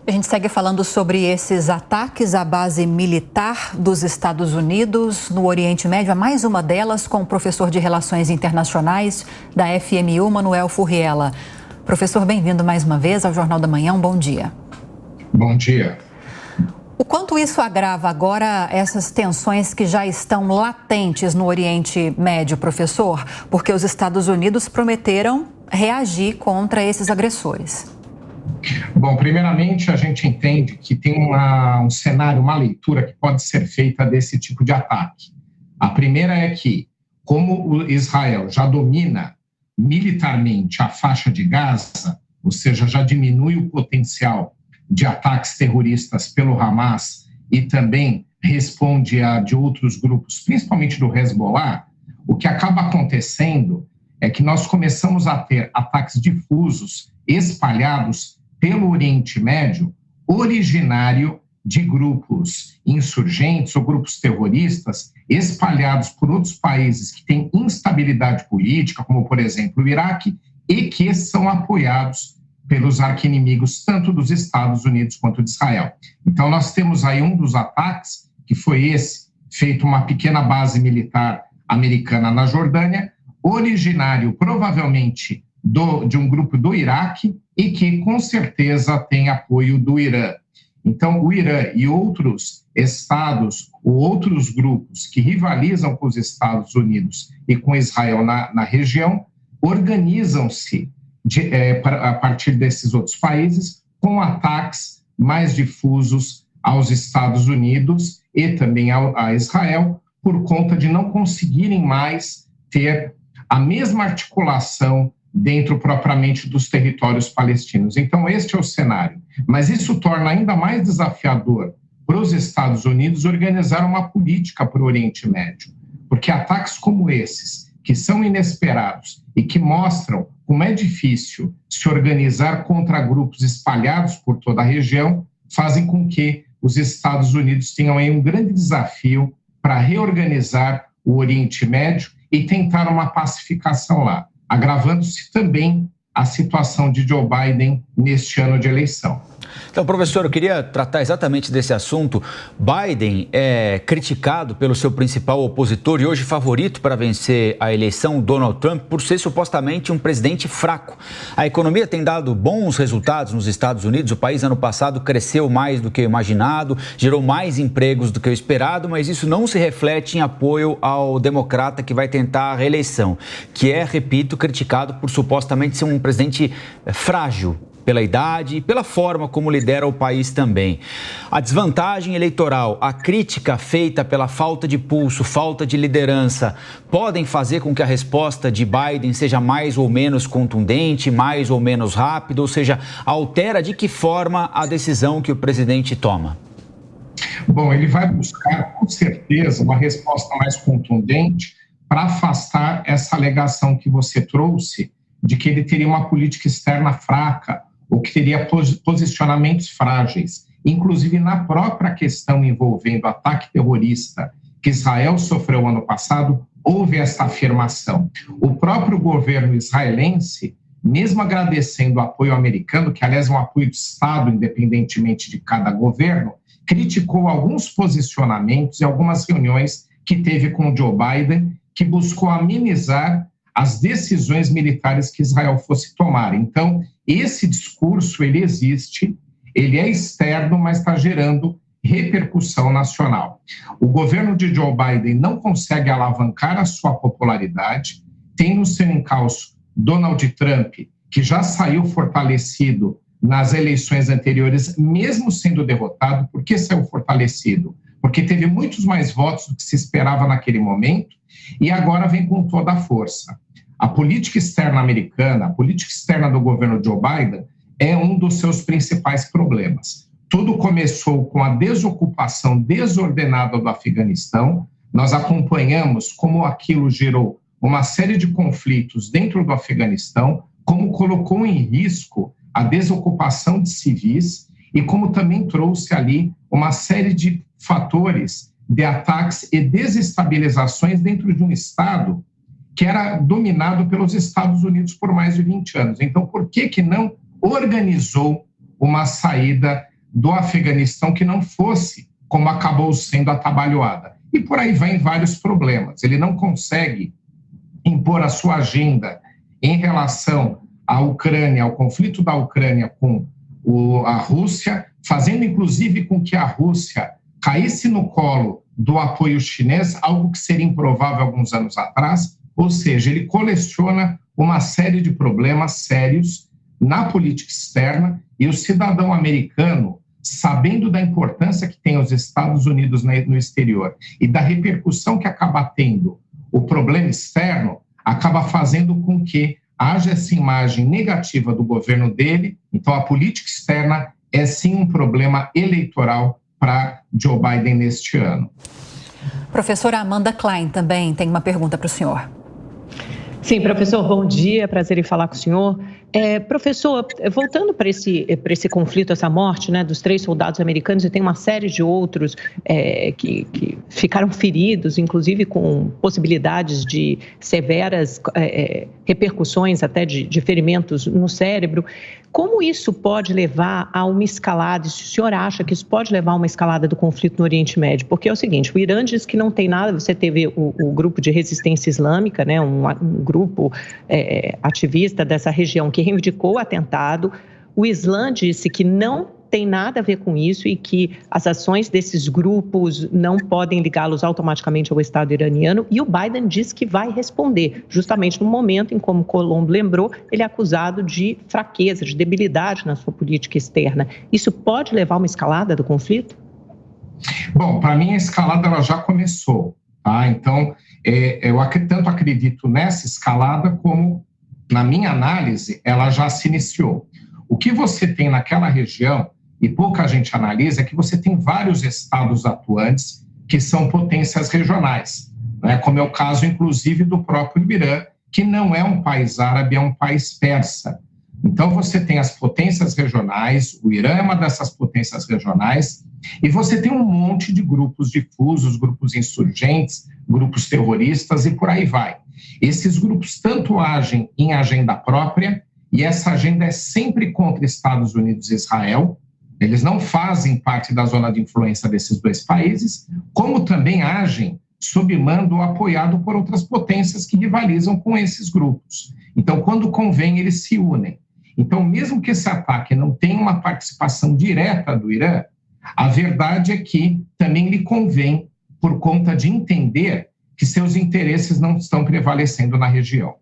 A gente segue falando sobre esses ataques à base militar dos Estados Unidos no Oriente Médio. Mais uma delas com o professor de Relações Internacionais da FMU, Manuel Furriela. Professor, bem-vindo mais uma vez ao Jornal da Manhã. Um bom dia. Bom dia. O quanto isso agrava agora essas tensões que já estão latentes no Oriente Médio, professor? Porque os Estados Unidos prometeram reagir contra esses agressores. Bom, primeiramente a gente entende que tem um cenário, uma leitura que pode ser feita desse tipo de ataque. A primeira é que, como o Israel já domina militarmente a faixa de Gaza, ou seja, já diminui o potencial de ataques terroristas pelo Hamas e também responde a de outros grupos, principalmente do Hezbollah, o que acaba acontecendo é que nós começamos a ter ataques difusos, espalhados pelo Oriente Médio, originário de grupos insurgentes ou grupos terroristas espalhados por outros países que têm instabilidade política, como, por exemplo, o Iraque, e que são apoiados pelos arquinimigos tanto dos Estados Unidos quanto de Israel. Então, nós temos aí um dos ataques, que foi esse, feito uma pequena base militar americana na Jordânia, originário, provavelmente, de um grupo do Iraque e que, com certeza, tem apoio do Irã. Então, o Irã e outros estados ou outros grupos que rivalizam com os Estados Unidos e com Israel na região organizam-se a partir desses outros países com ataques mais difusos aos Estados Unidos e também a Israel por conta de não conseguirem mais ter a mesma articulação dentro propriamente dos territórios palestinos. Então, este é o cenário. Mas isso torna ainda mais desafiador para os Estados Unidos organizar uma política para o Oriente Médio, porque ataques como esses, que são inesperados e que mostram como é difícil se organizar contra grupos espalhados por toda a região, fazem com que os Estados Unidos tenham aí um grande desafio para reorganizar o Oriente Médio e tentar uma pacificação lá, agravando-se também a situação de Joe Biden neste ano de eleição. Então, professor, eu queria tratar exatamente desse assunto. Biden é criticado pelo seu principal opositor e hoje favorito para vencer a eleição, Donald Trump, por ser supostamente um presidente fraco. A economia tem dado bons resultados nos Estados Unidos. O país, ano passado, cresceu mais do que o imaginado, gerou mais empregos do que o esperado, mas isso não se reflete em apoio ao democrata que vai tentar a reeleição, que é, repito, criticado por supostamente ser um presidente frágil, pela idade e pela forma como lidera o país também. A desvantagem eleitoral, a crítica feita pela falta de pulso, falta de liderança, podem fazer com que a resposta de Biden seja mais ou menos contundente, mais ou menos rápida, ou seja, altera de que forma a decisão que o presidente toma? Bom, ele vai buscar, com certeza, uma resposta mais contundente para afastar essa alegação que você trouxe de que ele teria uma política externa fraca, ou que teria posicionamentos frágeis, inclusive na própria questão envolvendo ataque terrorista que Israel sofreu ano passado, houve essa afirmação. O próprio governo israelense, mesmo agradecendo o apoio americano, que aliás é um apoio de Estado, independentemente de cada governo, criticou alguns posicionamentos e algumas reuniões que teve com o Joe Biden, que buscou amenizar as decisões militares que Israel fosse tomar. Então, esse discurso, ele existe, ele é externo, mas está gerando repercussão nacional. O governo de Joe Biden não consegue alavancar a sua popularidade, tem no seu encalço Donald Trump, que já saiu fortalecido nas eleições anteriores, mesmo sendo derrotado. Por que saiu fortalecido? Porque teve muitos mais votos do que se esperava naquele momento e agora vem com toda a força. A política externa americana, a política externa do governo Joe Biden é um dos seus principais problemas. Tudo começou com a desocupação desordenada do Afeganistão. Nós acompanhamos como aquilo gerou uma série de conflitos dentro do Afeganistão, como colocou em risco a desocupação de civis e como também trouxe ali uma série de fatores de ataques e desestabilizações dentro de um Estado que era dominado pelos Estados Unidos por mais de 20 anos. Então, por que não organizou uma saída do Afeganistão que não fosse como acabou sendo atabalhoada. E por aí vai em vários problemas. Ele não consegue impor a sua agenda em relação à Ucrânia, ao conflito da Ucrânia com a Rússia, fazendo inclusive com que a Rússia caísse no colo do apoio chinês, algo que seria improvável alguns anos atrás. Ou seja, ele coleciona uma série de problemas sérios na política externa, e o cidadão americano, sabendo da importância que tem os Estados Unidos no exterior e da repercussão que acaba tendo o problema externo, acaba fazendo com que haja essa imagem negativa do governo dele. Então, a política externa é sim um problema eleitoral para Joe Biden neste ano. Professora Amanda Klein também tem uma pergunta para o senhor. Sim, professor, bom dia, prazer em falar com o senhor. Professor, voltando para esse conflito, essa morte, né, dos 3 soldados americanos, e tem uma série de outros que ficaram feridos, inclusive com possibilidades de severas repercussões até de ferimentos no cérebro. Como isso pode levar a uma escalada? Se o senhor acha que isso pode levar a uma escalada do conflito no Oriente Médio? Porque é o seguinte, o Irã diz que não tem nada, você teve o grupo de resistência islâmica, né, um grupo ativista dessa região que reivindicou o atentado. O Islã disse que não tem nada a ver com isso e que as ações desses grupos não podem ligá-los automaticamente ao Estado iraniano, e o Biden diz que vai responder, justamente no momento em, como o Colombo lembrou, ele é acusado de fraqueza, de debilidade na sua política externa. Isso pode levar a uma escalada do conflito? Bom, para mim a escalada ela já começou, tá? Então, eu tanto acredito nessa escalada como, na minha análise, ela já se iniciou. O que você tem naquela região, e pouca gente analisa, é que você tem vários estados atuantes que são potências regionais, né? Como é o caso, inclusive, do próprio Irã, que não é um país árabe, é um país persa. Então, você tem as potências regionais, o Irã é uma dessas potências regionais, e você tem um monte de grupos difusos, grupos insurgentes, grupos terroristas e por aí vai. Esses grupos tanto agem em agenda própria, e essa agenda é sempre contra Estados Unidos e Israel. Eles não fazem parte da zona de influência desses 2 países, como também agem sob mando apoiado por outras potências que rivalizam com esses grupos. Então, quando convém, eles se unem. Então, mesmo que esse ataque não tenha uma participação direta do Irã, a verdade é que também lhe convém, por conta de entender que seus interesses não estão prevalecendo na região.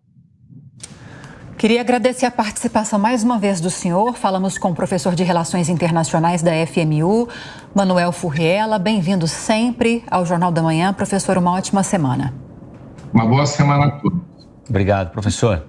Queria agradecer a participação mais uma vez do senhor. Falamos com o professor de Relações Internacionais da FMU, Manuel Furriela. Bem-vindo sempre ao Jornal da Manhã. Professor, uma ótima semana. Uma boa semana a todos. Obrigado, professor.